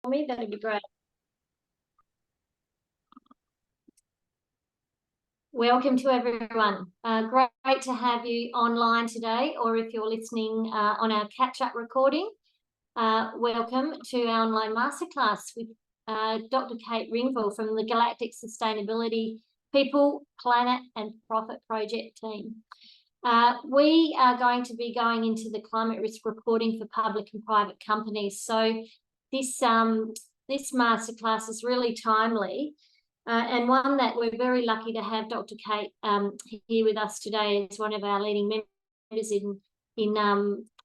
me, that'd be great. Welcome to everyone. Great to have you online today, or if you're listening on our catch-up recording, welcome to our online masterclass with Dr. Kate Ringvall from the Galactic Sustainability People, Planet and Profit Project team. We are going to be going into the climate risk reporting for public and private companies. So this masterclass is really timely and one that we're very lucky to have Dr. Kate here with us today as one of our leading members in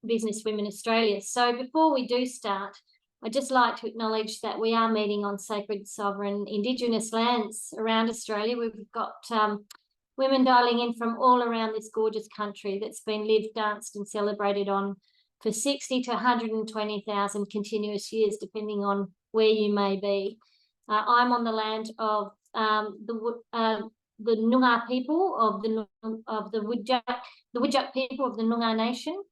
Business Women Australia. So before we do start, I'd just like to acknowledge that we are meeting on sacred, sovereign, Indigenous lands around Australia. We've got women dialing in from all around this gorgeous country that's been lived, danced and celebrated on for 60 to 120,000 continuous years, depending on where you may be. I'm on the land of the Noongar people of the Whadjuk people of the Noongar Nation.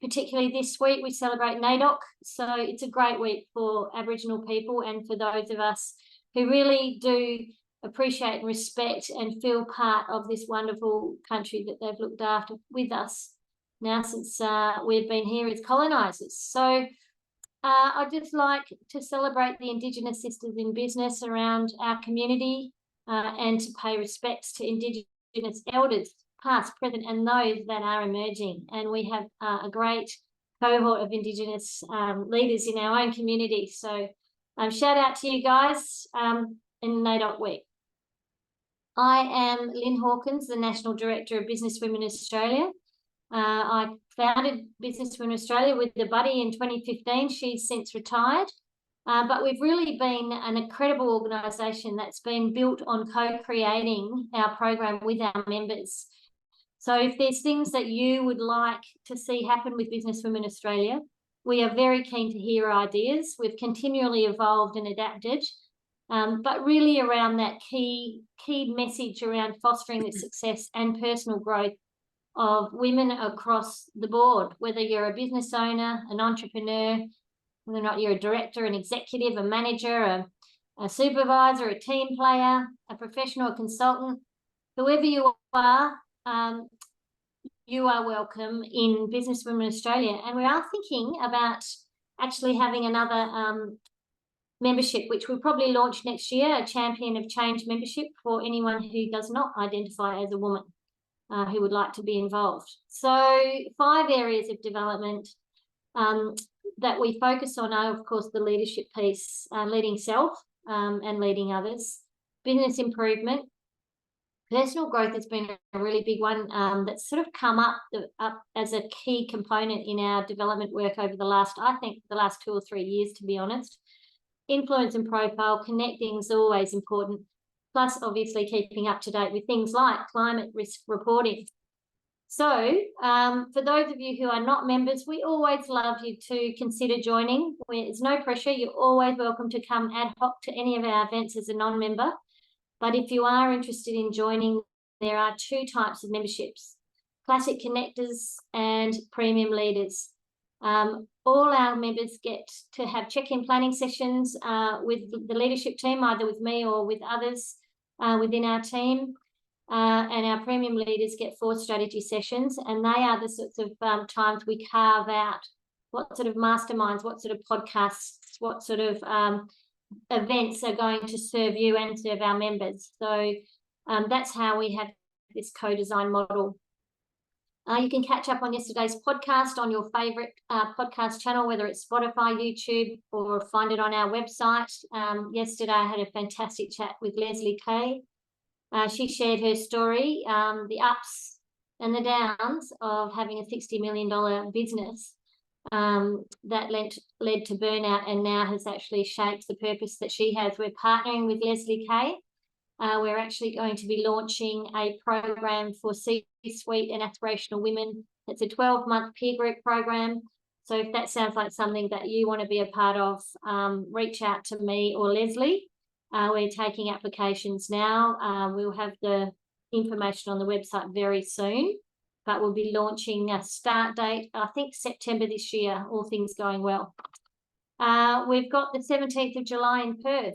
Particularly this week we celebrate NAIDOC, so it's a great week for Aboriginal people and for those of us who really do appreciate and respect and feel part of this wonderful country that they've looked after with us now since we've been here as colonisers. So I'd just like to celebrate the Indigenous sisters in business around our community and to pay respects to Indigenous elders, past, present and those that are emerging. And we have a great cohort of Indigenous leaders in our own community. So shout out to you guys in NAIDOC week. I am Lynn Hawkins, the National Director of Business Women Australia. I founded Business Women Australia with a buddy in 2015. She's since retired, but we've really been an incredible organisation that's been built on co-creating our program with our members. So if there's things that you would like to see happen with Business Women Australia, we are very keen to hear ideas. We've continually evolved and adapted, but really around that key message around fostering the success and personal growth of women across the board, whether you're a business owner, an entrepreneur, whether or not you're a director, an executive, a manager, a supervisor, a team player, a professional, a consultant, whoever you are welcome in Business Women Australia. And we are thinking about actually having another membership, which we'll probably launch next year, a Champion of Change membership for anyone who does not identify as a woman. Who would like to be involved. So 5 areas of development that we focus on are, of course, the leadership piece, leading self and leading others, business improvement. Personal growth has been a really big one that's sort of come up as a key component in our development work over the last 2 or 3 years, to be honest. Influence and profile, connecting is always important. Plus, obviously, keeping up to date with things like climate risk reporting. So, for those of you who are not members, we always love you to consider joining. There's no pressure. You're always welcome to come ad hoc to any of our events as a non-member. But if you are interested in joining, there are 2 types of memberships, Classic Connectors and Premium Leaders. All our members get to have check-in planning sessions with the leadership team, either with me or with others within our team, and our premium leaders get 4 strategy sessions, and they are the sorts of times we carve out what sort of masterminds, what sort of podcasts, what sort of events are going to serve you and serve our members. So that's how we have this co-design model. You can catch up on yesterday's podcast on your favourite podcast channel, whether it's Spotify, YouTube, or find it on our website. Yesterday I had a fantastic chat with Leslie Kay. She shared her story, the ups and the downs of having a $60 million business that led to burnout and now has actually shaped the purpose that she has. We're partnering with Leslie Kay. We're actually going to be launching a program for C-suite and aspirational women. It's a 12-month peer group program. So if that sounds like something that you want to be a part of, reach out to me or Leslie. We're taking applications now. We'll have the information on the website very soon, but we'll be launching a start date, I think September this year, all things going well. We've got the 17th of July in Perth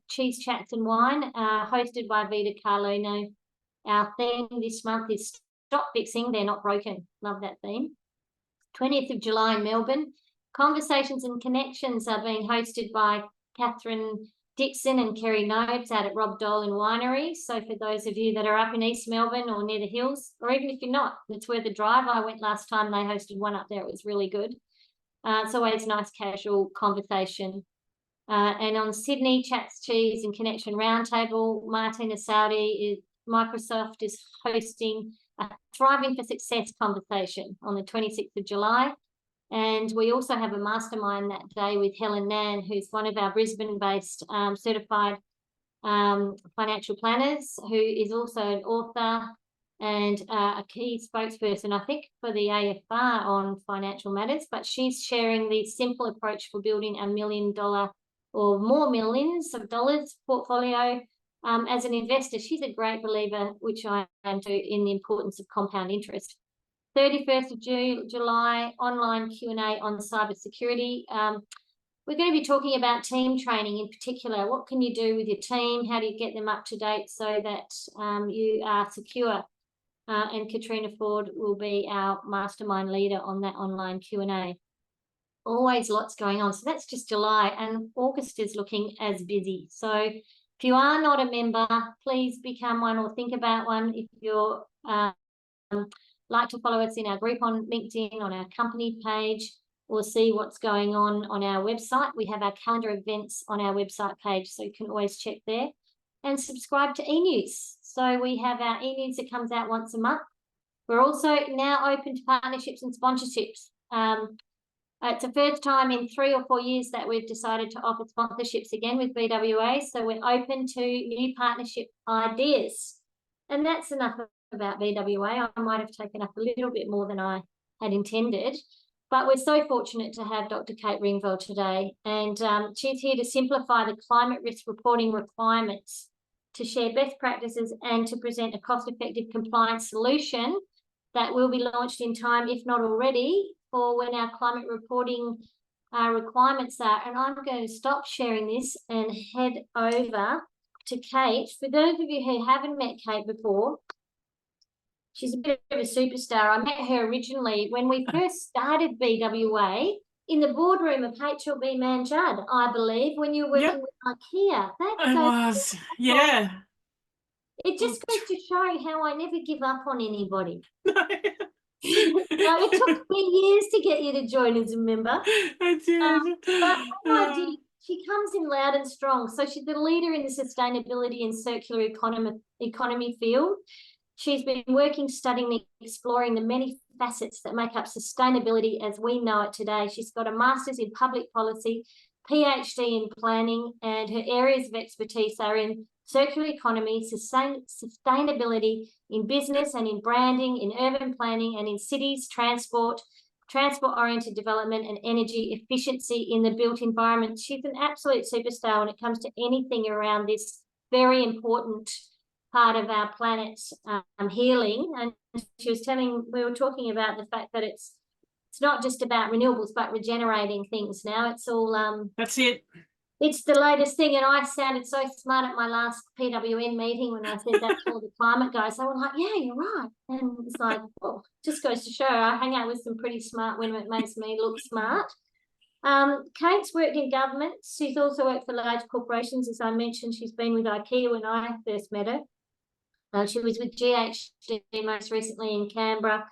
Cheese Chats and Wine, hosted by Vida Carlino. Our theme this month is Stop Fixing, They're Not Broken. Love that theme. 20th of July in Melbourne, Conversations and Connections are being hosted by Catherine Dixon and Kerry Nobes out at Rob Dolan Winery. So for those of you that are up in East Melbourne or near the hills, or even if you're not, it's worth a drive. I went last time they hosted one up there. It was really good. It's always nice casual conversation. And on Sydney, Chats, Cheese and Connection Roundtable, Martina Saudi Microsoft is hosting a Thriving for Success conversation on the 26th of July. And we also have a mastermind that day with Helen Nan, who's one of our Brisbane-based certified financial planners, who is also an author and a key spokesperson, I think, for the AFR on financial matters. But she's sharing the simple approach for building $1 million or more millions of dollars portfolio as an investor. She's a great believer, which I am too, in the importance of compound interest. 31st of July, online Q&A on cybersecurity. We're going to be talking about team training in particular. What can you do with your team? How do you get them up to date so that you are secure? And Katrina Ford will be our mastermind leader on that online Q&A. Always lots going on. So that's just July, and August is looking as busy. So if you are not a member, please become one or think about one. If you're like to follow us in our group on LinkedIn, on our company page, or see what's going on our website. We have our calendar events on our website page, so you can always check there. And subscribe to e-news. So we have our e-news that comes out once a month. We're also now open to partnerships and sponsorships. It's the first time in 3 or 4 years that we've decided to offer sponsorships again with BWA. So we're open to new partnership ideas. And that's enough about BWA. I might have taken up a little bit more than I had intended. But we're so fortunate to have Dr. Kate Ringvall today. And she's here to simplify the climate risk reporting requirements, to share best practices and to present a cost-effective compliance solution that will be launched in time, if not already, for when our climate reporting requirements are. And I'm going to stop sharing this and head over to Kate. For those of you who haven't met Kate before, she's a bit of a superstar. I met her originally when we first started BWA in the boardroom of HLB Manjud, I believe, when you were working with IKEA. Yeah. It just goes to show how I never give up on anybody. It took me years to get you to join as a member. I did. She comes in loud and strong. So she's the leader in the sustainability and circular economy field. She's been working, studying, exploring the many facets that make up sustainability as we know it today. She's got a master's in public policy, PhD in planning, and her areas of expertise are in circular economy, sustainability in business and in branding, in urban planning and in cities, transport-oriented development and energy efficiency in the built environment. She's an absolute superstar when it comes to anything around this very important part of our planet's healing. And she was we were talking about the fact that it's not just about renewables, but regenerating things now. It's all that's it. It's the latest thing. And I sounded so smart at my last PWN meeting when I said that to all the climate guys. They were like, yeah, you're right. And it's like, well, just goes to show I hang out with some pretty smart women. It makes me look smart. Kate's worked in government. She's also worked for large corporations. As I mentioned, she's been with IKEA when I first met her. She was with GHD most recently in Canberra,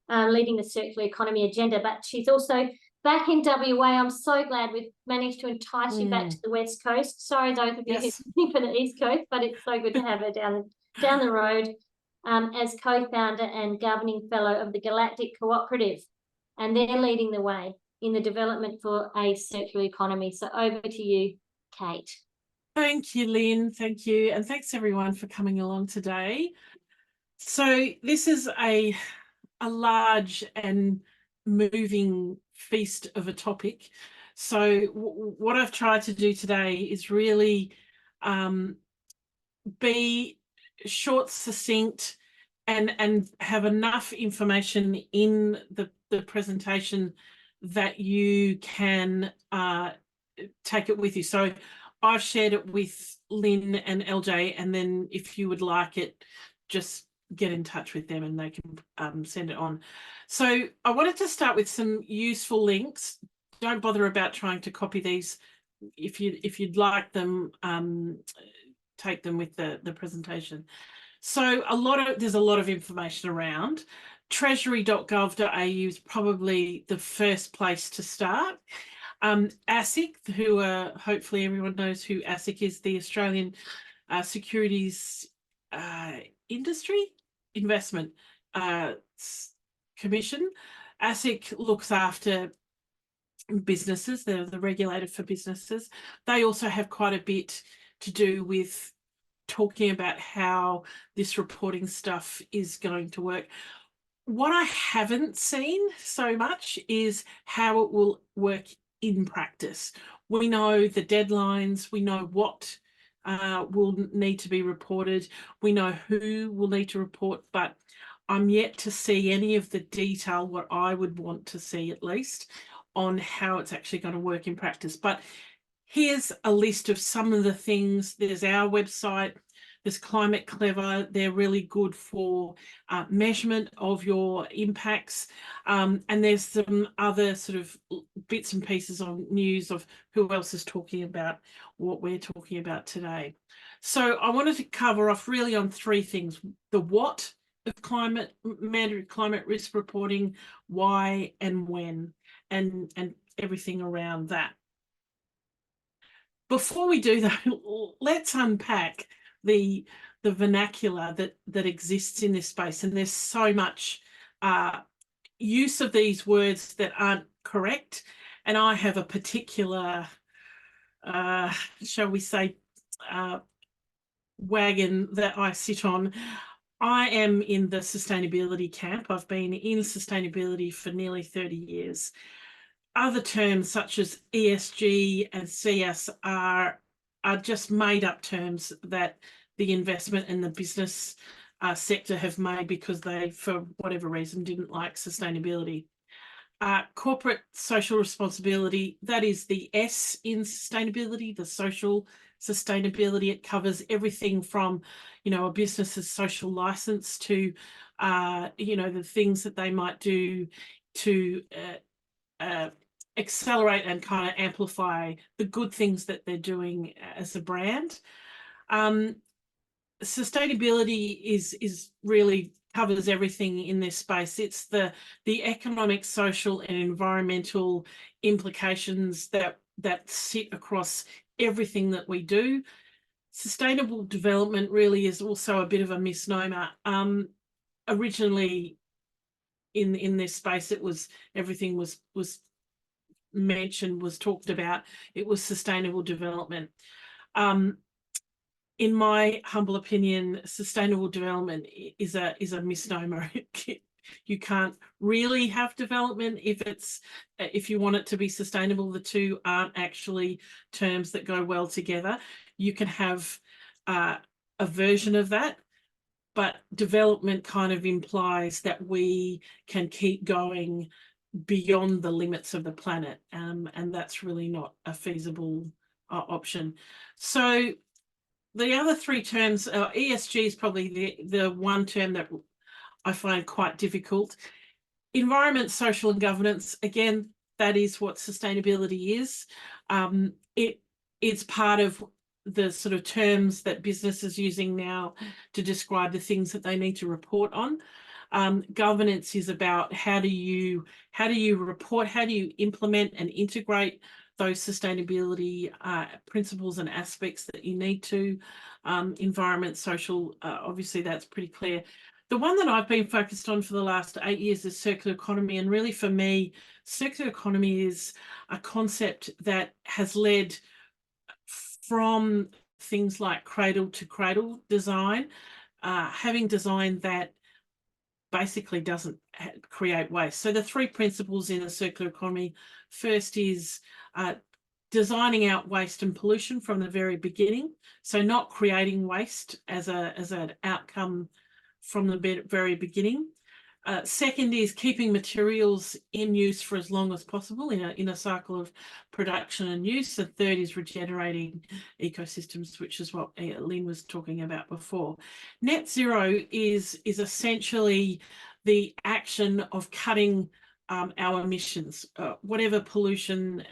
leading the circular economy agenda. But she's also back in WA. I'm so glad we've managed to entice you back to the West Coast. Sorry, those of you who's looking for the East Coast, but it's so good to have her down the road as co-founder and governing fellow of the Galactic Cooperative. And they're leading the way in the development for a circular economy. So over to you, Kate. Thank you, Lynn. Thank you. And thanks everyone for coming along today. So this is a large and moving feast of a topic. So what I've tried to do today is really be short, succinct, and have enough information in the presentation that you can take it with you. So I've shared it with Lynn and LJ, and then if you would like it, just get in touch with them and they can send it on. So I wanted to start with some useful links. Don't bother about trying to copy these. If you'd like them, take them with the presentation. So there's a lot of information around. Treasury.gov.au is probably the first place to start. ASIC, hopefully everyone knows who ASIC is, the Australian Securities Industry Investment Commission. ASIC looks after businesses. They're the regulator for businesses. They also have quite a bit to do with talking about how this reporting stuff is going to work. What I haven't seen so much is how it will work in practice. We know the deadlines, we know what will need to be reported, we know who will need to report, but I'm yet to see any of the detail, what I would want to see at least, on how it's actually going to work in practice. But here's a list of some of the things. There's our website, there's Climate Clever. They're really good for measurement of your impacts. And there's some other sort of bits and pieces on news of who else is talking about what we're talking about today. So I wanted to cover off really on three things: the what of mandatory climate risk reporting, why and when, and everything around that. Before we do that, let's unpack the vernacular that exists in this space. And there's so much use of these words that aren't correct. And I have a particular, shall we say, wagon that I sit on. I am in the sustainability camp. I've been in sustainability for nearly 30 years. Other terms such as ESG and CSR are just made up terms that the investment and the business sector have made because they, for whatever reason, didn't like sustainability. Corporate social responsibility, that is the S in sustainability, the social sustainability. It covers everything from, a business's social license to, the things that they might do to accelerate and kind of amplify the good things that they're doing as a brand. Sustainability is really covers everything in this space. It's the economic, social and environmental implications that sit across everything that we do. Sustainable development really is also a bit of a misnomer. Originally in this space, it was everything was mentioned, was talked about, it was sustainable development. In my humble opinion, sustainable development is a misnomer. You can't really have development if you want it to be sustainable. The two aren't actually terms that go well together. You can have a version of that, but development kind of implies that we can keep going beyond the limits of the planet, and that's really not a feasible option. So the other three terms, ESG is probably the one term that I find quite difficult. Environment, social and governance, again, that is what sustainability is. It's part of the sort of terms that businesses are using now to describe the things that they need to report on. Governance is about how do you report, how do you implement and integrate those sustainability principles and aspects that you need to. Environment, social, obviously that's pretty clear. The one that I've been focused on for the last 8 years is circular economy. And really for me, circular economy is a concept that has led from things like cradle to cradle design, having design that basically doesn't create waste. So the three principles in a circular economy, first is designing out waste and pollution from the very beginning. So not creating waste as an outcome from the very beginning. Second is keeping materials in use for as long as possible in a cycle of production and use. The third is regenerating ecosystems, which is what Lynn was talking about before. Net zero is essentially the action of cutting our emissions. Whatever pollution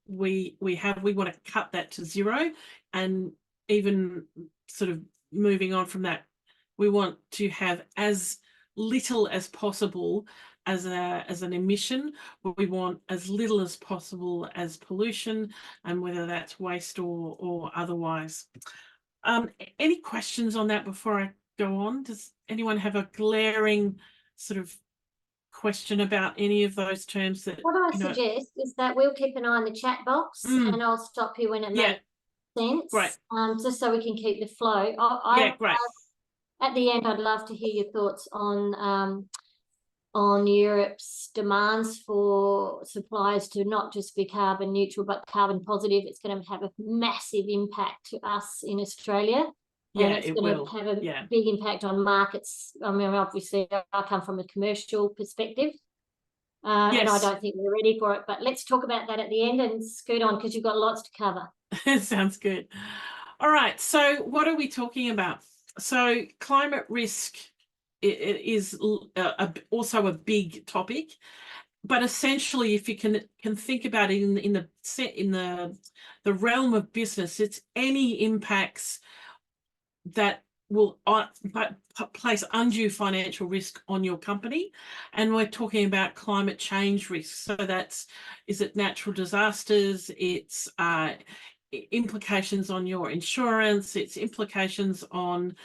we have, we want to cut that to zero. And even sort of moving on from that, we want to have as little as possible as an emission. We want as little as possible as pollution, and whether that's waste or otherwise. Any questions on that before I go on? Does anyone have a glaring sort of question about any of those terms that what I suggest is that we'll keep an eye on the chat box, and I'll stop you when it makes sense. Great. Just so we can keep the flow. Great. At the end, I'd love to hear your thoughts on Europe's demands for suppliers to not just be carbon neutral, but carbon positive. It's going to have a massive impact to us in Australia. Yeah, and it's going to have a big impact on markets. I mean, obviously, I come from a commercial perspective, and I don't think we're ready for it. But let's talk about that at the end and scoot on, because you've got lots to cover. Sounds good. All right. So what are we talking about? So climate risk it is also a big topic, but essentially, if you can think about it in the realm of business, it's any impacts that will place undue financial risk on your company. And we're talking about climate change risk. So is it natural disasters? It's implications on your insurance, its implications on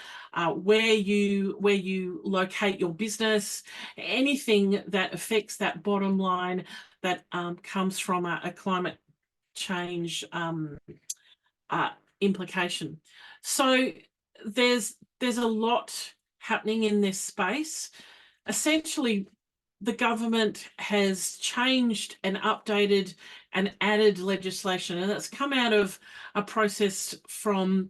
where you locate your business, anything that affects that bottom line that comes from a climate change implication. So there's a lot happening in this space. Essentially, the government has changed and updated and added legislation, and it's come out of a process from,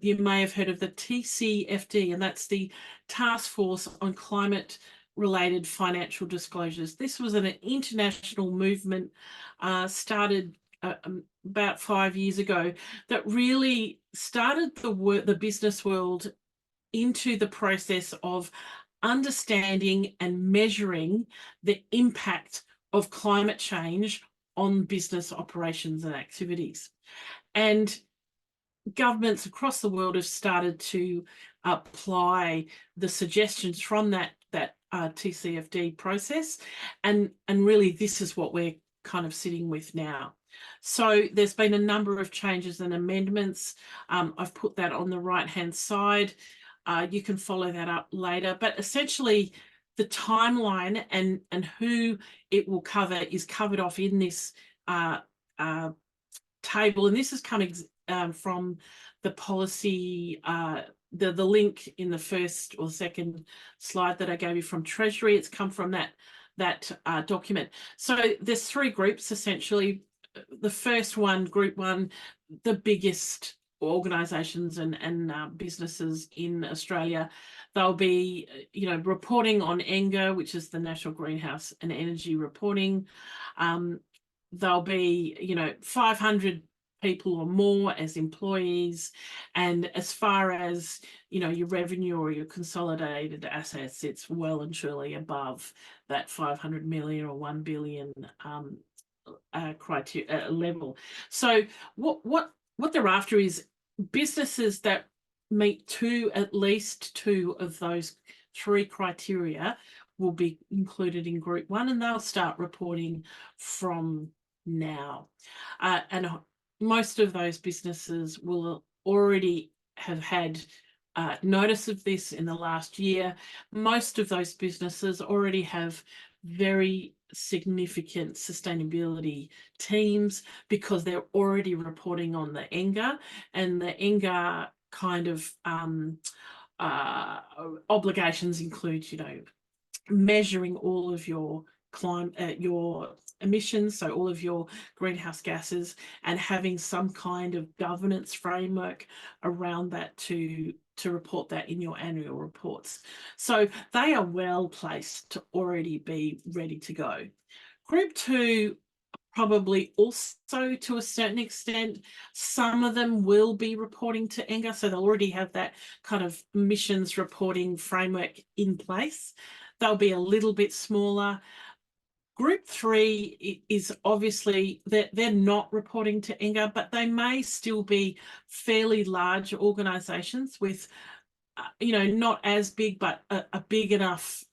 you may have heard of the TCFD, and that's the Task Force on Climate-Related Financial Disclosures. This was an international movement started about 5 years ago that really started the business world into the process of understanding and measuring the impact of climate change on business operations and activities. And governments across the world have started to apply the suggestions from that TCFD process. And really, this is what we're kind of sitting with now. So there's been a number of changes and amendments. I've put that on the right-hand side. You can follow that up later, but essentially the timeline and who it will cover is covered off in this table, and this is coming from the policy, the link in the first or second slide that I gave you from Treasury. It's come from that document. So there's three groups essentially. The first one, Group 1, the biggest organisations and businesses in Australia, they'll be reporting on NGER, which is the National Greenhouse and Energy Reporting. They'll be 500 people or more as employees, and as far as your revenue or your consolidated assets, it's well and truly above that 500 million or 1 billion criteria level. So what they're after is businesses that meet at least two of those three criteria will be included in Group 1, and they'll start reporting from now. And most of those businesses will already have had notice of this in the last year. Most of those businesses already have very significant sustainability teams because they're already reporting on the NGER, and the NGER kind of obligations include, measuring all of your emissions, so all of your greenhouse gases, and having some kind of governance framework around that to report that in your annual reports. So they are well placed to already be ready to go. Group 2, probably also to a certain extent, some of them will be reporting to ENGA, so they'll already have that kind of emissions reporting framework in place. They'll be a little bit smaller. Group 3 is obviously, they're not reporting to ENGA, but they may still be fairly large organisations with, you know, not as big, but a big enough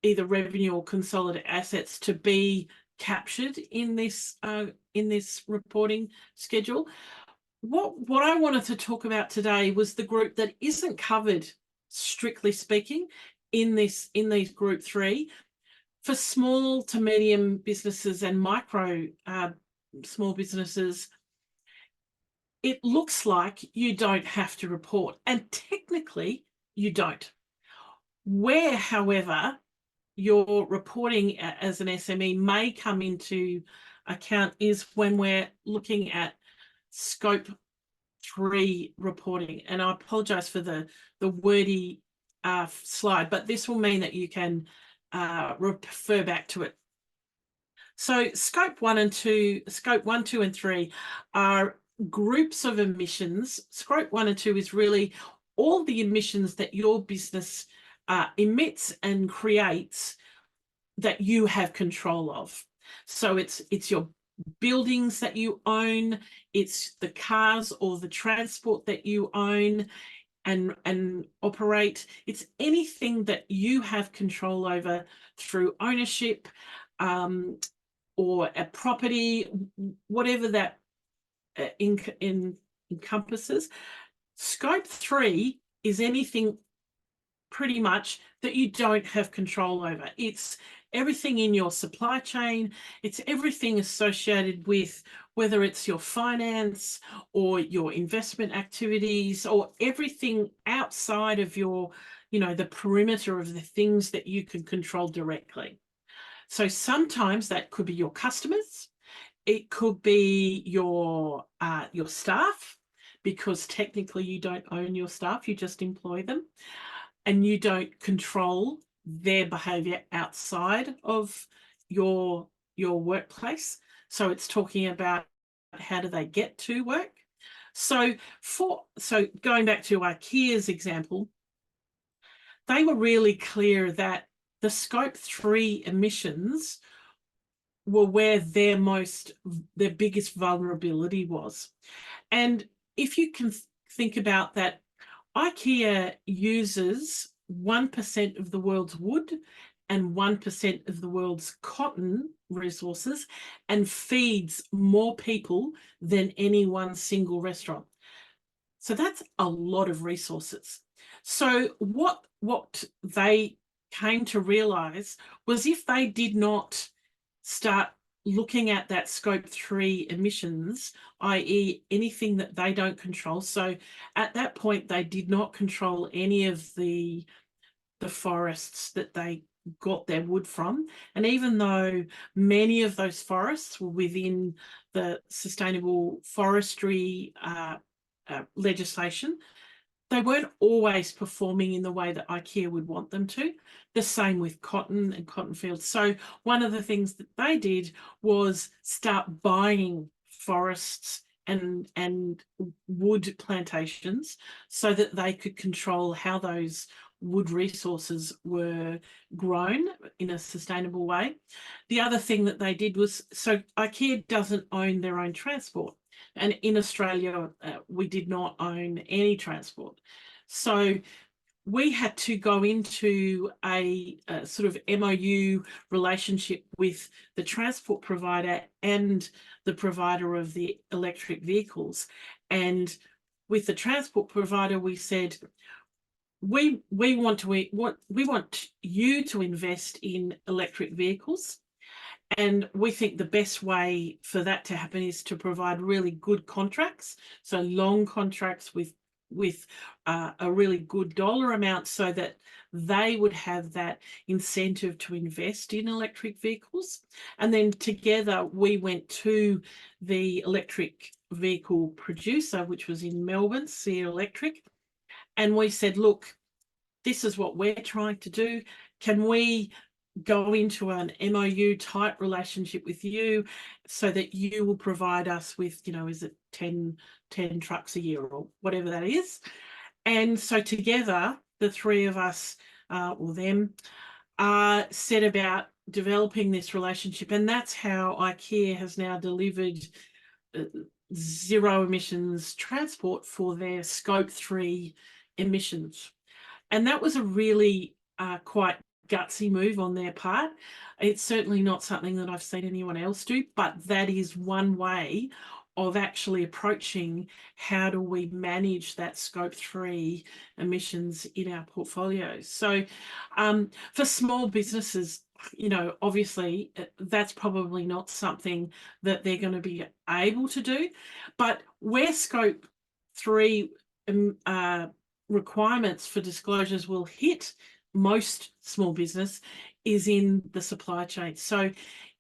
either revenue or consolidated assets to be captured in this reporting schedule. What I wanted to talk about today was the group that isn't covered, strictly speaking, in these group 3. For small to medium businesses and micro small businesses, it looks like you don't have to report, and technically you don't. Where, however, your reporting as an SME may come into account is when we're looking at scope 3 reporting. And I apologize for the wordy slide, but this will mean that you can refer back to it. So scope 1, 2, and 3 are groups of emissions. Scope 1 and 2 is really all the emissions that your business emits and creates that you have control of. So it's your buildings that you own, it's the cars or the transport that you own and operate. It's anything that you have control over through ownership or a property, whatever that encompasses. Scope 3 is anything pretty much that you don't have control over. It's everything in your supply chain. It's everything associated with whether it's your finance or your investment activities or everything outside of your, you know, the perimeter of the things that you can control directly. So sometimes that could be your customers. It could be your staff, because technically you don't own your staff, you just employ them. And you don't control their behaviour outside of your workplace. So it's talking about how do they get to work. So going back to IKEA's example, they were really clear that the scope 3 emissions were where their biggest vulnerability was. And if you can think about that, IKEA uses 1% of the world's wood and 1% of the world's cotton resources and feeds more people than any one single restaurant. So that's a lot of resources. So what they came to realize was if they did not start looking at that scope 3 emissions, i.e. anything that they don't control. So at that point, they did not control any of the forests that they got their wood from. And even though many of those forests were within the sustainable forestry legislation, they weren't always performing in the way that IKEA would want them to. The same with cotton and cotton fields. So one of the things that they did was start buying forests and wood plantations so that they could control how those wood resources were grown in a sustainable way. The other thing that they did was, so IKEA doesn't own their own transport. And in Australia, we did not own any transport. So we had to go into a sort of MOU relationship with the transport provider and the provider of the electric vehicles. And with the transport provider, we said, we want you to invest in electric vehicles. And we think the best way for that to happen is to provide really good contracts. So long contracts with with a really good dollar amount so that they would have that incentive to invest in electric vehicles. And then together we went to the electric vehicle producer, which was in Melbourne, Sea Electric, and we said, look, this is what we're trying to do. Can we go into an MOU type relationship with you so that you will provide us with, you know, is it 10 trucks a year or whatever that is? And so together, the three of us, or them, set about developing this relationship. And that's how IKEA has now delivered zero emissions transport for their scope 3 emissions. And that was a really quite gutsy move on their part. It's certainly not something that I've seen anyone else do, but that is one way of actually approaching how do we manage that scope 3 emissions in our portfolios. So for small businesses, you know, obviously that's probably not something that they're going to be able to do, but where scope 3 requirements for disclosures will hit most small business is in the supply chain. So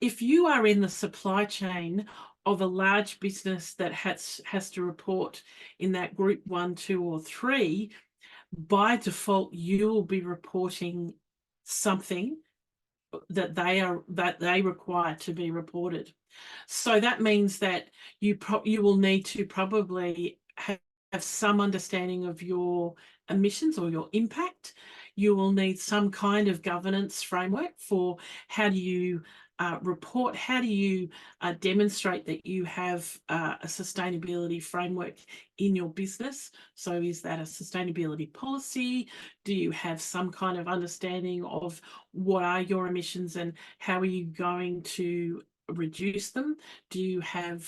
if you are in the supply chain of a large business that has to report in that group 1, 2, or 3, by default you will be reporting something that they require to be reported. So that means that you will need to probably have some understanding of your emissions or your impact. You will need some kind of governance framework for how do you report, how do you demonstrate that you have a sustainability framework in your business. So is that a sustainability policy? Do you have some kind of understanding of what are your emissions and how are you going to reduce them? Do you have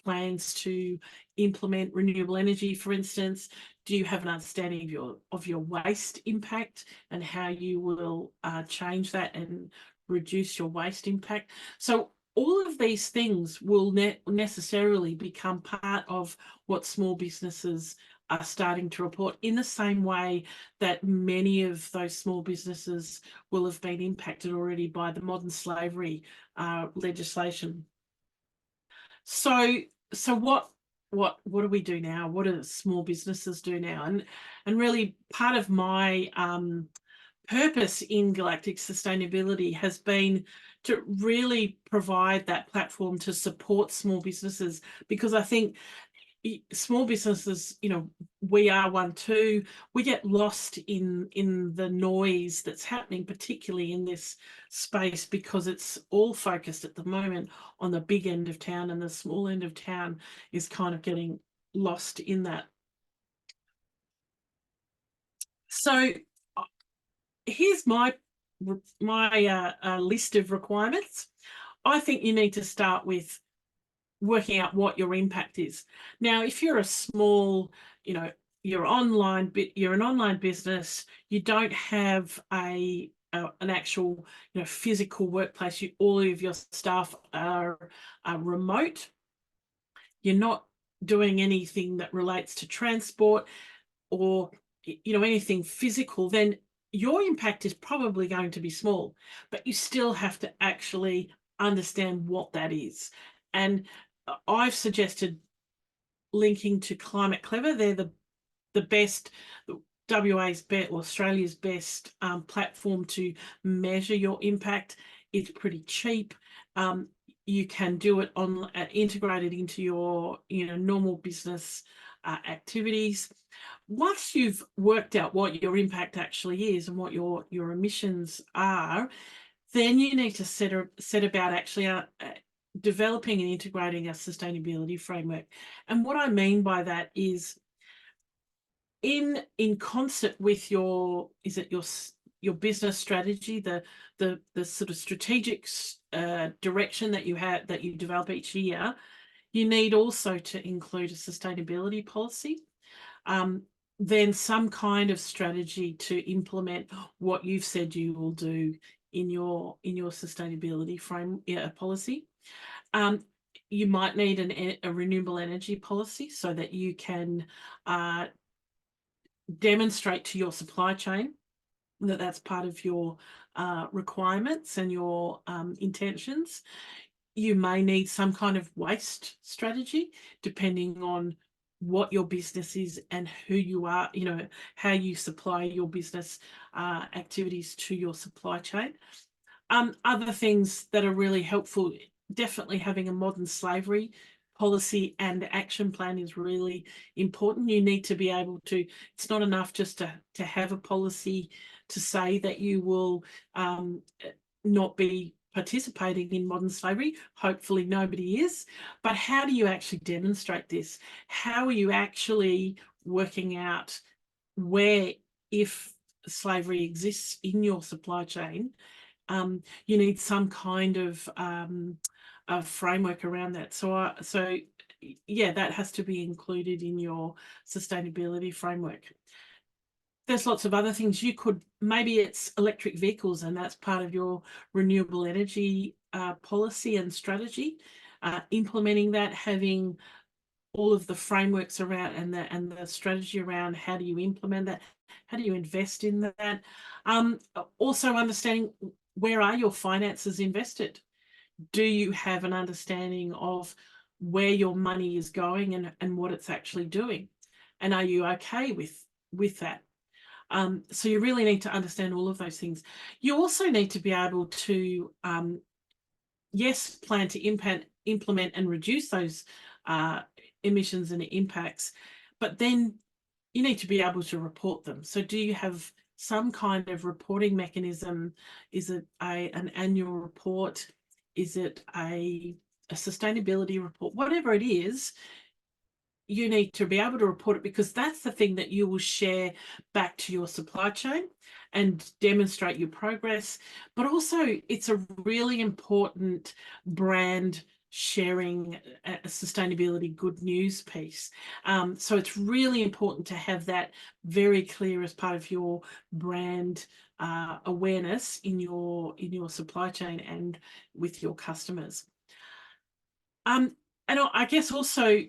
plans to implement renewable energy, for instance? Do you have an understanding of your waste impact and how you will change that and reduce your waste impact? So all of these things will necessarily become part of what small businesses are starting to report, in the same way that many of those small businesses will have been impacted already by the modern slavery legislation. So what do we do now? What do small businesses do now? And really part of my purpose in Galactic Sustainability has been to really provide that platform to support small businesses, because I think small businesses, you know, we are one too, we get lost in the noise that's happening, particularly in this space, because it's all focused at the moment on the big end of town, and the small end of town is kind of getting lost in that. So here's my list of requirements. I think you need to start with working out what your impact is. Now, if you're a small, you know, you're an online business, you don't have an actual, you know, physical workplace. All of your staff are remote. You're not doing anything that relates to transport or, you know, anything physical, then your impact is probably going to be small, but you still have to actually understand what that is. And I've suggested linking to Climate Clever. They're the best, WA's best, or Australia's best platform to measure your impact. It's pretty cheap. You can do it on integrated into your, you know, normal business activities. Once you've worked out what your impact actually is and what your emissions are, then you need to set about actually developing and integrating a sustainability framework. And what I mean by that is in concert with your business strategy, the sort of strategic direction that you develop each year, you need also to include a sustainability policy, then some kind of strategy to implement what you've said you will do in your sustainability policy. You might need a renewable energy policy so that you can demonstrate to your supply chain that that's part of your requirements and your intentions. You may need some kind of waste strategy, depending on what your business is and who you are, how you supply your business activities to your supply chain. Other things that are really helpful, definitely having a modern slavery policy and action plan is really important. You need to be able to, it's not enough just to have a policy to say that you will not be participating in modern slavery. Hopefully nobody is, but how do you actually demonstrate this? How are you actually working out where, if slavery exists in your supply chain, you need some kind of a framework around that. So yeah, that has to be included in your sustainability framework. There's lots of other things you could, maybe it's electric vehicles, and that's part of your renewable energy policy and strategy. Implementing that, having all of the frameworks around and the strategy around how do you implement that, how do you invest in that. Also understanding, where are your finances invested? Do you have an understanding of where your money is going and what it's actually doing? And are you okay with that? So you really need to understand all of those things. You also need to be able to, yes, plan to implement and reduce those emissions and impacts, but then you need to be able to report them. So do you have some kind of reporting mechanism? Is it an annual report? Is it a sustainability report? Whatever it is, you need to be able to report it, because that's the thing that you will share back to your supply chain and demonstrate your progress. But also, it's a really important brand sharing, a sustainability good news piece. So it's really important to have that very clear as part of your brand awareness in your supply chain and with your customers. And I guess also,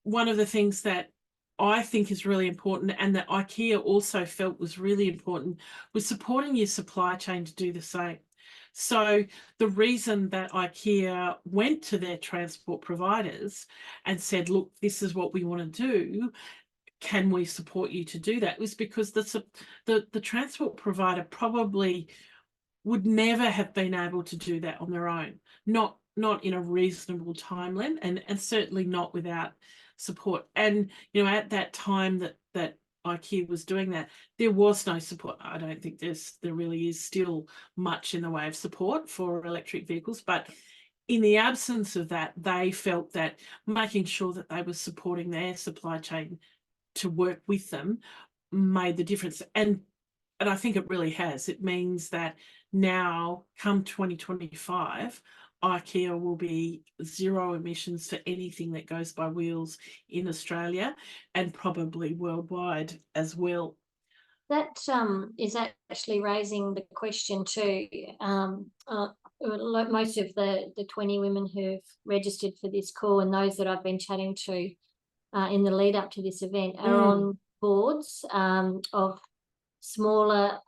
one of the things that I think is really important, and that IKEA also felt was really important, was supporting your supply chain to do the same. So the reason that IKEA went to their transport providers and said, look, this is what we want to do, can we support you to do that, was because the transport provider probably would never have been able to do that on their own, not in a reasonable timeline, and certainly not without support. And at that time that IKEA was doing that, there was no support. I don't think there really is still much in the way of support for electric vehicles, but in the absence of that, they felt that making sure that they were supporting their supply chain to work with them made the difference. And I think it really has. It means that now, come 2025, IKEA will be zero emissions for anything that goes by wheels in Australia, and probably worldwide as well. That is actually raising the question too. Most of the 20 women who've registered for this call, and those that I've been chatting to in the lead up to this event, are on boards of smaller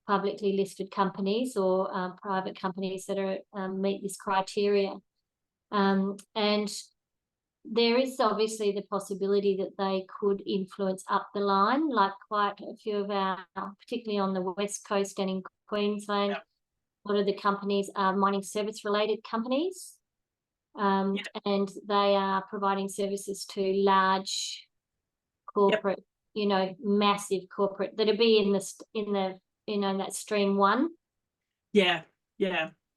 publicly listed companies or private companies that are meet this criteria. And there is obviously the possibility that they could influence up the line, like quite a few of our, particularly on the West Coast and in Queensland, a lot of the companies are mining service related companies. And they are providing services to large corporate, massive corporate that'll be in that stream one. Yeah,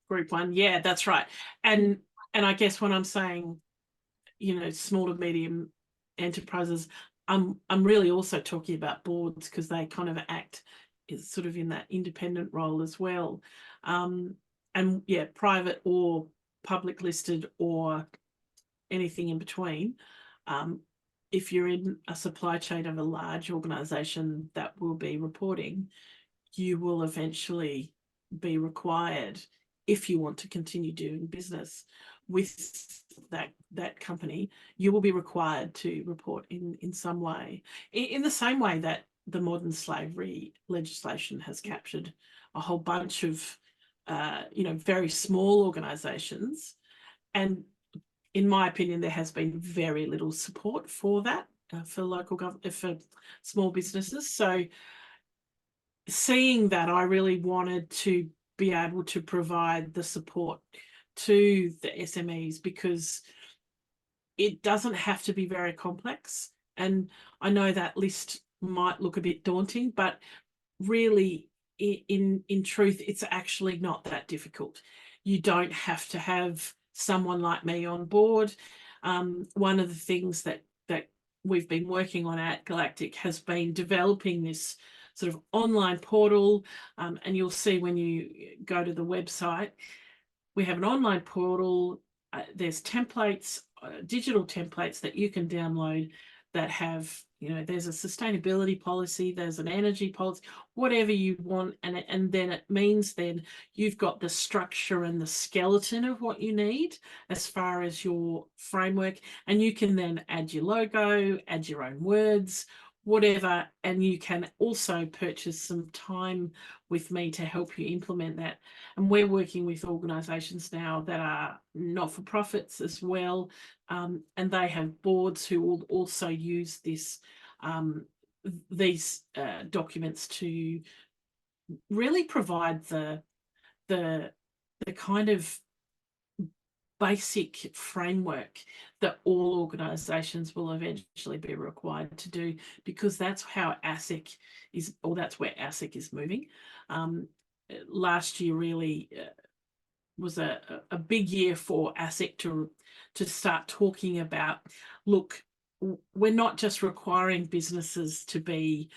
group one. Yeah, that's right. And I guess when I'm saying, small to medium enterprises, I'm really also talking about boards, because they kind of act is sort of in that independent role as well. And yeah, private or public listed or anything in between. If you're in a supply chain of a large organisation that will be reporting, you will eventually be required, if you want to continue doing business with that company, you will be required to report in some way, in the same way that the modern slavery legislation has captured a whole bunch of, very small organisations. And in my opinion, there has been very little support for that, for local government, for small businesses. So seeing that, I really wanted to be able to provide the support to the SMEs, because it doesn't have to be very complex. And I know that list might look a bit daunting, but really in truth, it's actually not that difficult. You don't have to have someone like me on board. One of the things that we've been working on at Galactic has been developing this sort of online portal, and you'll see when you go to the website, we have an online portal. There's templates, digital templates that you can download that have, there's a sustainability policy, there's an energy policy, whatever you want. And then it means then you've got the structure and the skeleton of what you need as far as your framework. And you can then add your logo, add your own words, whatever. And you can also purchase some time with me to help you implement that. And we're working with organisations now that are not-for-profits as well, and they have boards who will also use these documents to really provide the kind of basic framework that all organisations will eventually be required to do, because that's how ASIC is, or that's where ASIC is moving. Last year really was a big year for ASIC to start talking about, look, we're not just requiring businesses to be,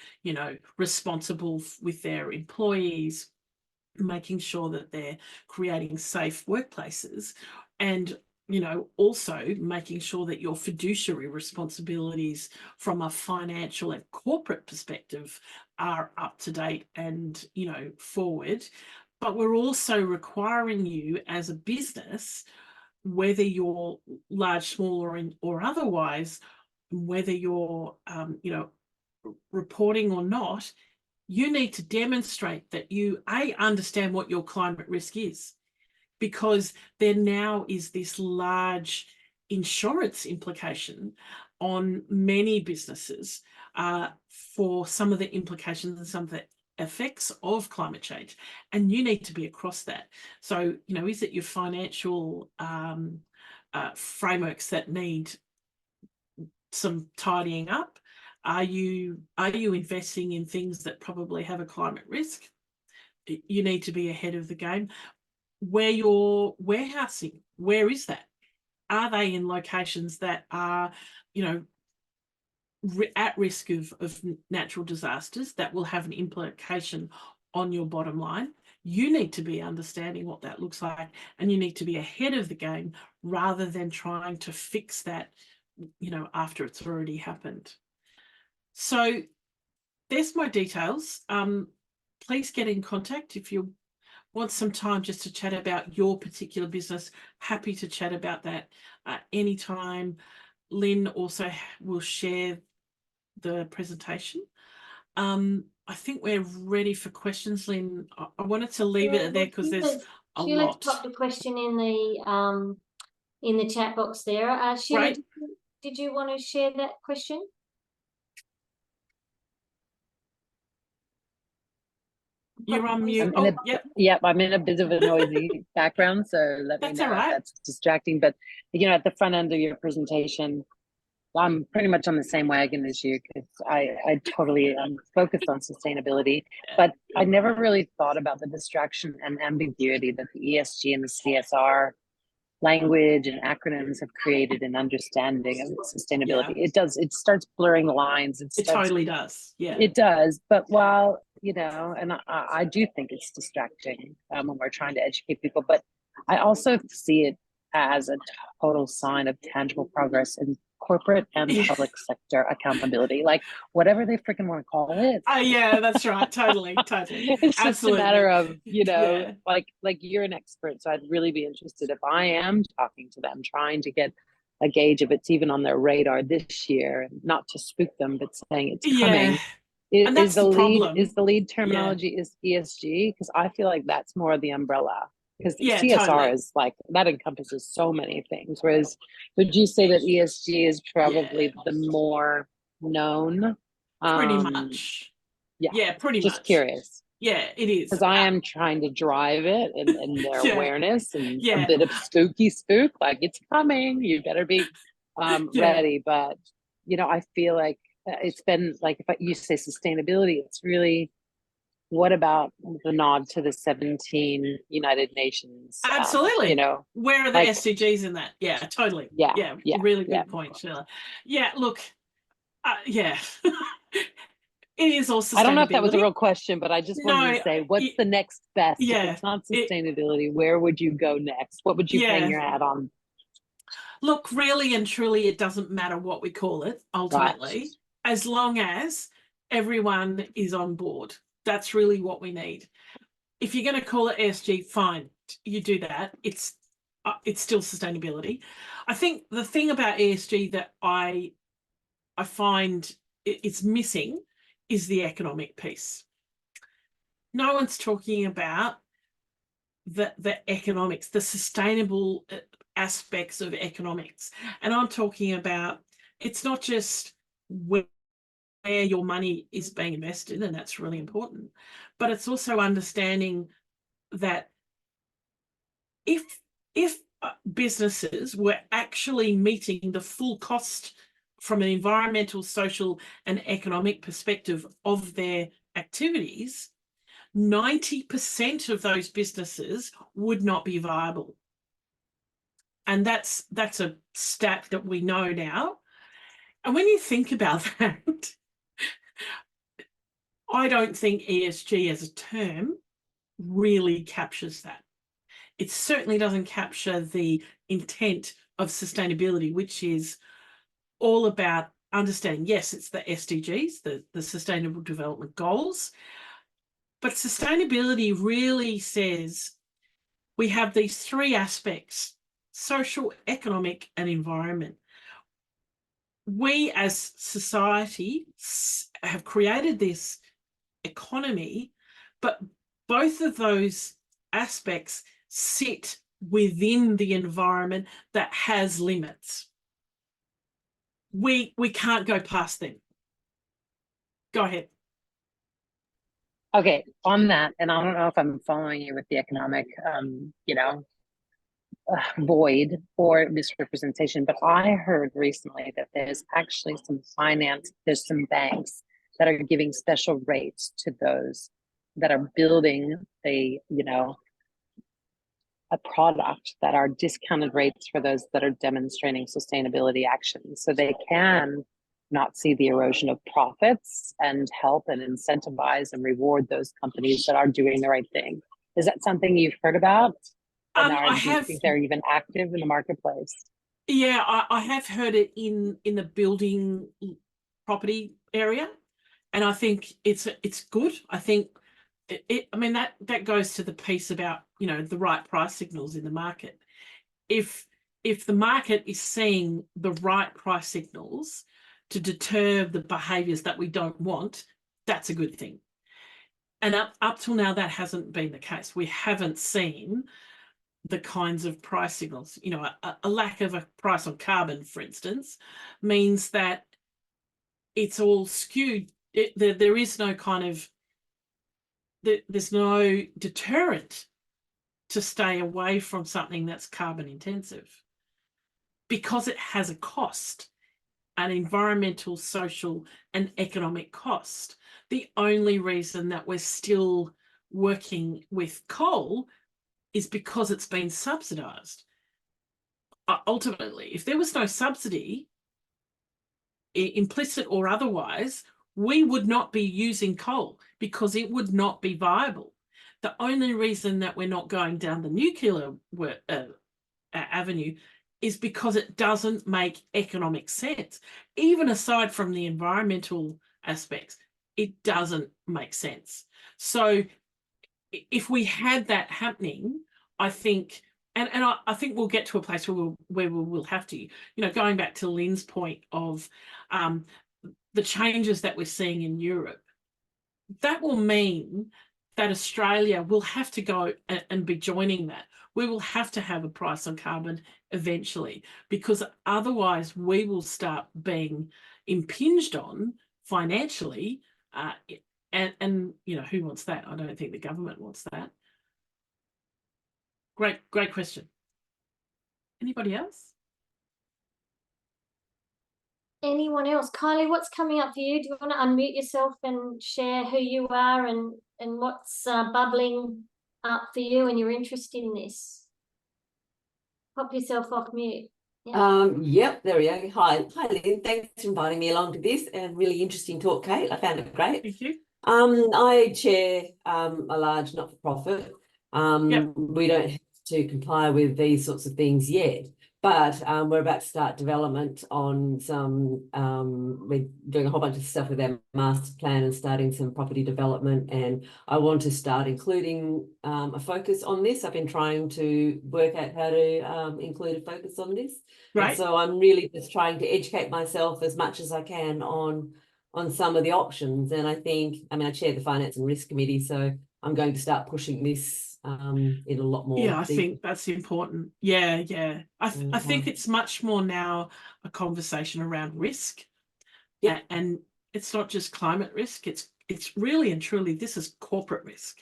responsible with their employees, making sure that they're creating safe workplaces, and also making sure that your fiduciary responsibilities from a financial and corporate perspective are up to date and forward. But we're also requiring you as a business, whether you're large, small, or otherwise, whether you're reporting or not, you need to demonstrate that you understand what your climate risk is, because there now is this large insurance implication on many businesses for some of the implications and some of the effects of climate change, and you need to be across that. So is it your financial frameworks that need some tidying up? Are you investing in things that probably have a climate risk? You need to be ahead of the game. Where you're warehousing, where is that? Are they in locations that are at risk of natural disasters that will have an implication on your bottom line? You need to be understanding what that looks like, and you need to be ahead of the game rather than trying to fix that after it's already happened. So there's my details. Please get in contact if you want some time just to chat about your particular business. Happy to chat about that anytime. Lynn also will share the presentation. I think we're ready for questions, Lynn. I wanted to leave it there because there's a lot. Sheila's popped a question in the chat box there. Sheila, Right. did you want to share that question? You're on mute. Yep, I'm in a bit of a noisy background, so let me know if that's distracting. But at the front end of your presentation, I'm pretty much on the same wagon as you, because I totally am focused on sustainability, but I never really thought about the distraction and ambiguity that the ESG and the CSR language and acronyms have created in understanding of sustainability. Yeah. It starts blurring the lines. It totally does. Yeah, it does. But while, and I do think it's distracting when we're trying to educate people, but I also see it as a total sign of tangible progress in corporate and public sector accountability, like whatever they freaking want to call it. Yeah, that's right. Totally. It's just Absolutely. A matter of, yeah. like you're an expert, so I'd really be interested if I am talking to them, trying to get a gauge if it's even on their radar this year, not to spook them, but saying it's coming. And that's the problem. Is the lead terminology is ESG? Because I feel like that's more of the umbrella. Because CSR totally. is like, that encompasses so many things. Whereas, would you say that ESG is probably the more known? Pretty much. Yeah, pretty much. Just curious. Yeah, it is. Because I am trying to drive it and their awareness and a bit of spook, like it's coming, you better be ready. But, you know, I feel like it's been like, if you say sustainability, it's really, what about the nod to the 17 United Nations? Absolutely. You know, where are the like, SDGs in that? Yeah, totally. Yeah. Really good point, Sheila. Yeah, look, yeah. It is all sustainability. I don't know if that was a real question, but I just wanted to say, what's the next best? Yeah, if it's not sustainability, where would you go next? What would you hang your hat on? Look, really and truly, it doesn't matter what we call it, ultimately, as long as everyone is on board. That's really what we need. If you're going to call it ESG, fine, you do that. It's still sustainability. I think the thing about ESG that I find it's missing is the economic piece. No one's talking about the economics, the sustainable aspects of economics. And I'm talking about, it's not just where your money is being invested, and that's really important, but it's also understanding that if businesses were actually meeting the full cost from an environmental, social, and economic perspective of their activities, 90% of those businesses would not be viable. And that's a stat that we know now. And when you think about that, I don't think ESG as a term really captures that. It certainly doesn't capture the intent of sustainability, which is all about understanding, yes, it's the SDGs, the Sustainable Development Goals, but sustainability really says we have these three aspects: social, economic, and environment. We as society have created this economy, but both of those aspects sit within the environment that has limits. We can't go past them. Go ahead. Okay, on that, and I don't know if I'm following you with the economic, void or misrepresentation, but I heard recently that there's actually there's some banks that are giving special rates to those that are building a product that are discounted rates for those that are demonstrating sustainability actions, so they can not see the erosion of profits and help and incentivize and reward those companies that are doing the right thing. Is that something you've heard about? And do you think they're even active in the marketplace? Yeah, I have heard it in the building property area, and I think it's good. I think I mean that goes to the piece about the right price signals in the market. If the market is seeing the right price signals to deter the behaviours that we don't want, that's a good thing. And up till now, that hasn't been the case. We haven't seen the kinds of price signals. A lack of a price on carbon, for instance, means that it's all skewed. There is no kind of, there's no deterrent to stay away from something that's carbon intensive, because it has a cost, an environmental, social, and economic cost. The only reason that we're still working with coal is because it's been subsidised. Ultimately, if there was no subsidy, implicit or otherwise, we would not be using coal because it would not be viable. The only reason that we're not going down the nuclear avenue is because it doesn't make economic sense. Even aside from the environmental aspects, it doesn't make sense. So if we had that happening, I think, and I think we'll get to a place where we will have to, going back to Lynn's point of the changes that we're seeing in Europe, that will mean that Australia will have to go and be joining that. We will have to have a price on carbon eventually, because otherwise we will start being impinged on financially. And you know, who wants that? I don't think the government wants that. Great question. Anybody else? Anyone else? Kylie, what's coming up for you? Do you want to unmute yourself and share who you are and what's bubbling up for you and your interest in this? Pop yourself off mute. Yep, there we go. Hi, Lynn. Thanks for inviting me along to this and really interesting talk, Kate. I found it great. Thank you. I chair a large not-for-profit. Yep. We don't have to comply with these sorts of things yet, but we're about to start development on some, we're doing a whole bunch of stuff with our master plan and starting some property development, and I want to start including a focus on this. I've been trying to work out how to include a focus on this. Right. And so I'm really just trying to educate myself as much as I can on some of the options. And I think, I mean, I chair the Finance and Risk Committee, so I'm going to start pushing this in a lot more. Yeah, I think that's important. Yeah. I think it's much more now a conversation around risk. Yeah. And it's not just climate risk, it's really and truly, this is corporate risk.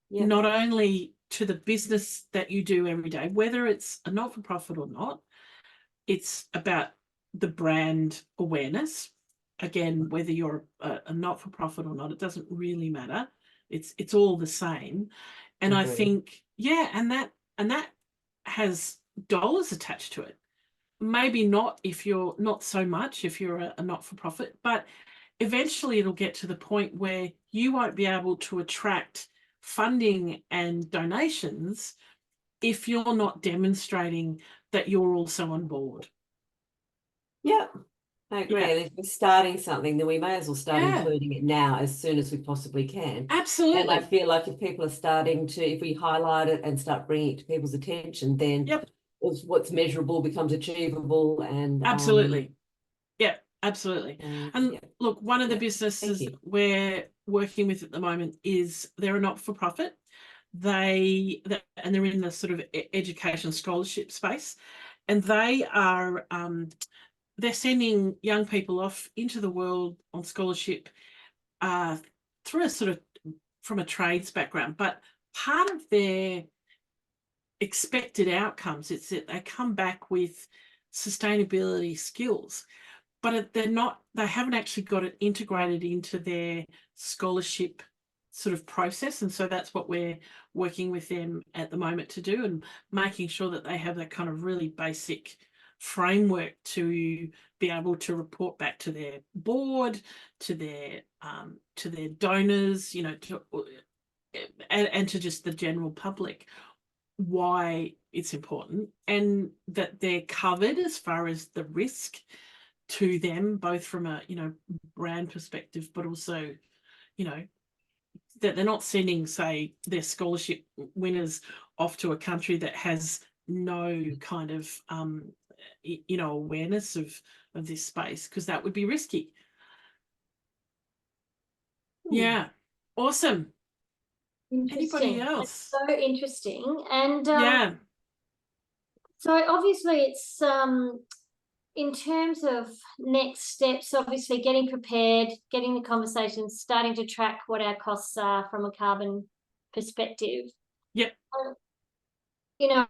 Yeah. Not only to the business that you do every day, whether it's a not-for-profit or not, it's about the brand awareness. Again, whether you're a not-for-profit or not, it doesn't really matter. It's all the same. And I think, yeah, and that has dollars attached to it. Maybe not if you're not so much if you're a not-for-profit, but eventually it'll get to the point where you won't be able to attract funding and donations if you're not demonstrating that you're also on board. Yeah. Okay, if we're starting something, then we may as well start including it now as soon as we possibly can. Absolutely. And I feel like if people are starting to, if we highlight it and start bringing it to people's attention, then what's measurable becomes achievable. And absolutely. Absolutely. And look, one of the businesses we're working with at the moment is they're a not-for-profit. And they're in the sort of education scholarship space, and they are they're sending young people off into the world on scholarship through a sort of from a trades background. But part of their expected outcomes is that they come back with sustainability skills, but they haven't actually got it integrated into their scholarship sort of process. And so that's what we're working with them at the moment to do, and making sure that they have that kind of really basic framework to be able to report back to their board, to their donors, you know, and to just the general public, why it's important, and that they're covered as far as the risk to them, both from a, you know, brand perspective, but also, you know, that they're not sending, say, their scholarship winners off to a country that has no kind of you know, awareness of this space, because that would be risky. Yeah, awesome. Anybody else? That's so interesting. And so obviously it's in terms of next steps, obviously getting prepared, getting the conversations, starting to track what our costs are from a carbon perspective. Yep. You know,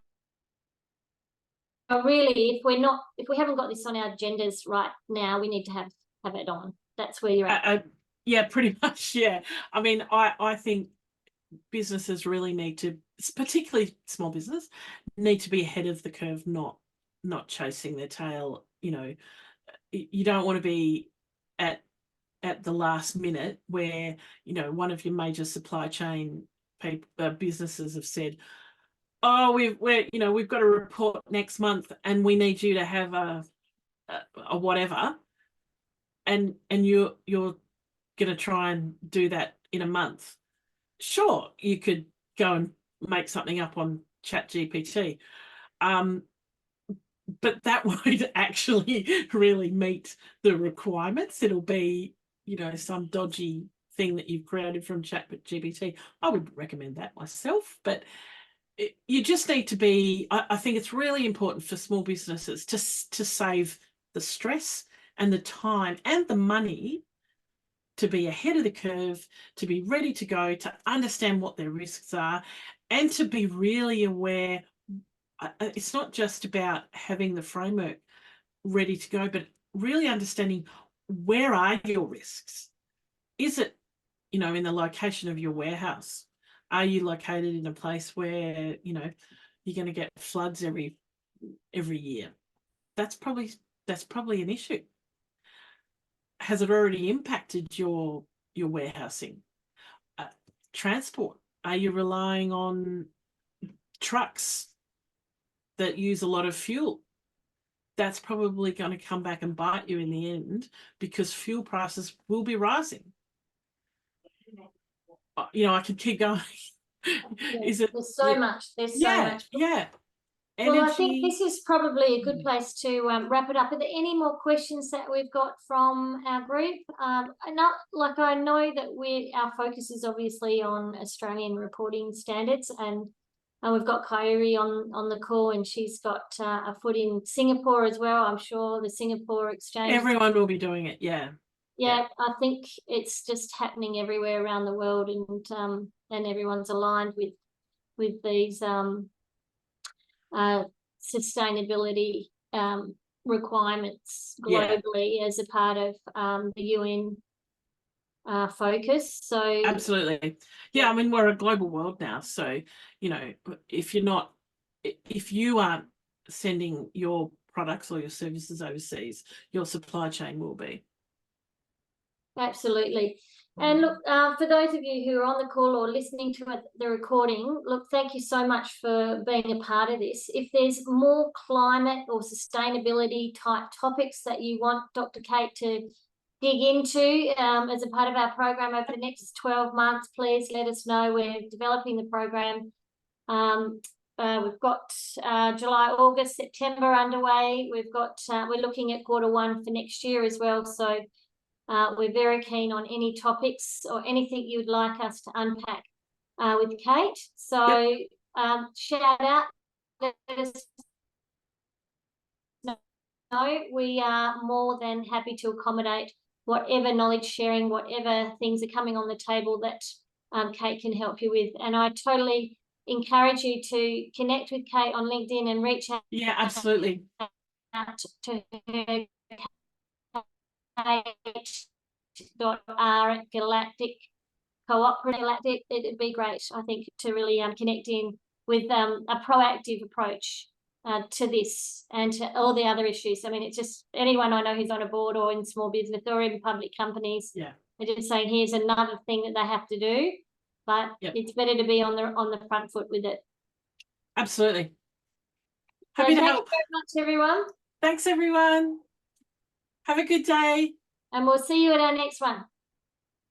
really, if we haven't got this on our agendas right now, we need to have it on. That's where you're at. Yeah, pretty much. Yeah. I mean, I think businesses really need to, particularly small business, need to be ahead of the curve, not chasing their tail. You know, you don't want to be at the last minute where, you know, one of your major supply chain businesses have said, oh, we've got a report next month and we need you to have a whatever, and you're going to try and do that in a month. Sure, you could go and make something up on ChatGPT, but that won't actually really meet the requirements. It'll be, you know, some dodgy thing that you've created from ChatGPT. I would recommend that myself, but you just need to be, I think it's really important for small businesses to save the stress and the time and the money to be ahead of the curve, to be ready to go, to understand what their risks are, and to be really aware. It's not just about having the framework ready to go, but really understanding, where are your risks? Is it, in the location of your warehouse? Are you located in a place where, you're going to get floods every year? That's probably an issue. Has it already impacted your warehousing? Transport. Are you relying on trucks that use a lot of fuel? That's probably going to come back and bite you in the end, because fuel prices will be rising. I could keep going. Is it? There's so much. There's so much. Yeah. Well, I think this is probably a good place to wrap it up. Are there any more questions that we've got from our group? I know that our focus is obviously on Australian reporting standards, and we've got Kairi on the call, and she's got a foot in Singapore as well. I'm sure the Singapore exchange. Everyone will be doing it. Yeah. Yeah, I think it's just happening everywhere around the world, and everyone's aligned with these sustainability requirements globally as a part of the UN focus. So absolutely, yeah. I mean, we're a global world now, so if you aren't sending your products or your services overseas, your supply chain will be. Absolutely. And look, for those of you who are on the call or listening to the recording, look, thank you so much for being a part of this. If there's more climate or sustainability type topics that you want Dr. Kate to dig into as a part of our program over the next 12 months, please let us know. We're developing the program. We've got July, August, September underway. We're looking at Q1 for next year as well. So we're very keen on any topics or anything you'd like us to unpack with Kate. So shout out, let us know. We are more than happy to accommodate whatever knowledge sharing, whatever things are coming on the table that Kate can help you with. And I totally encourage you to connect with Kate on LinkedIn and reach out. Yeah, absolutely. To her. Kate.r Galactic Cooperative. Galactic. It'd be great, I think, to really connect in with a proactive approach to this and to all the other issues. I mean, it's just anyone I know who's on a board or in small business or in public companies. Yeah, they're just saying here's another thing that they have to do, but it's better to be on the front foot with it. Absolutely. Happy to help. Thank you very much, everyone. Thanks, everyone. Have a good day. And we'll see you at our next one.